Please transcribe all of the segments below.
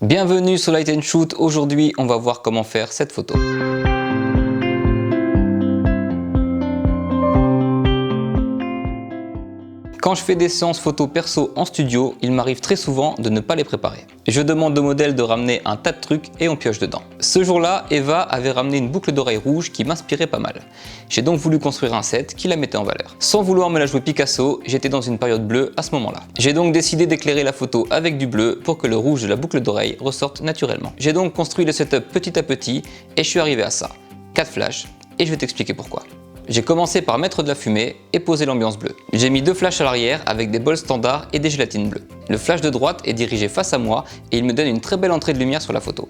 Bienvenue sur Light & Shoot, aujourd'hui on va voir comment faire cette photo. Quand je fais des séances photo perso en studio, il m'arrive très souvent de ne pas les préparer. Je demande au modèle de ramener un tas de trucs et on pioche dedans. Ce jour-là, Eva avait ramené une boucle d'oreille rouge qui m'inspirait pas mal. J'ai donc voulu construire un set qui la mettait en valeur. Sans vouloir me la jouer Picasso, j'étais dans une période bleue à ce moment-là. J'ai donc décidé d'éclairer la photo avec du bleu pour que le rouge de la boucle d'oreille ressorte naturellement. J'ai donc construit le setup petit à petit et je suis arrivé à ça. 4 flashs et je vais t'expliquer pourquoi. J'ai commencé par mettre de la fumée et poser l'ambiance bleue. J'ai mis 2 flashs à l'arrière avec des bols standards et des gélatines bleues. Le flash de droite est dirigé face à moi et il me donne une très belle entrée de lumière sur la photo.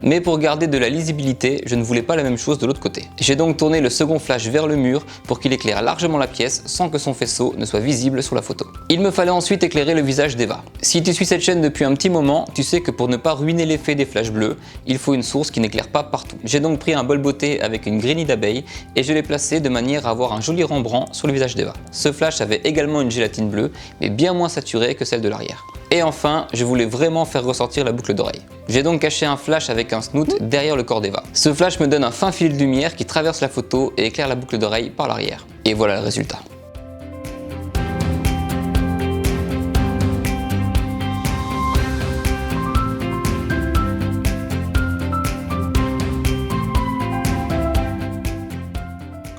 Mais pour garder de la lisibilité, je ne voulais pas la même chose de l'autre côté. J'ai donc tourné le second flash vers le mur pour qu'il éclaire largement la pièce sans que son faisceau ne soit visible sur la photo. Il me fallait ensuite éclairer le visage d'Eva. Si tu suis cette chaîne depuis un petit moment, tu sais que pour ne pas ruiner l'effet des flashs bleus, il faut une source qui n'éclaire pas partout. J'ai donc pris un bol beauté avec une grenille d'abeille et je l'ai placé de manière à avoir un joli rembrand sur le visage d'Eva. Ce flash avait également une gélatine bleue, mais bien moins saturée que celle de l'arrière. Et enfin, je voulais vraiment faire ressortir la boucle d'oreille. J'ai donc caché un flash avec un snoot derrière le corps d'Eva. Ce flash me donne un fin fil de lumière qui traverse la photo et éclaire la boucle d'oreille par l'arrière. Et voilà le résultat.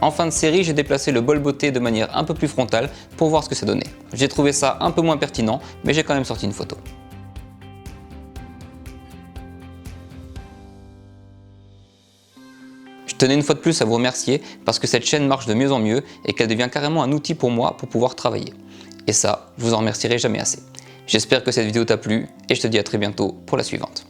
En fin de série, j'ai déplacé le bol beauté de manière un peu plus frontale pour voir ce que ça donnait. J'ai trouvé ça un peu moins pertinent, mais j'ai quand même sorti une photo. Je tenais une fois de plus à vous remercier parce que cette chaîne marche de mieux en mieux et qu'elle devient carrément un outil pour moi pour pouvoir travailler. Et ça, je vous en remercierai jamais assez. J'espère que cette vidéo t'a plu et je te dis à très bientôt pour la suivante.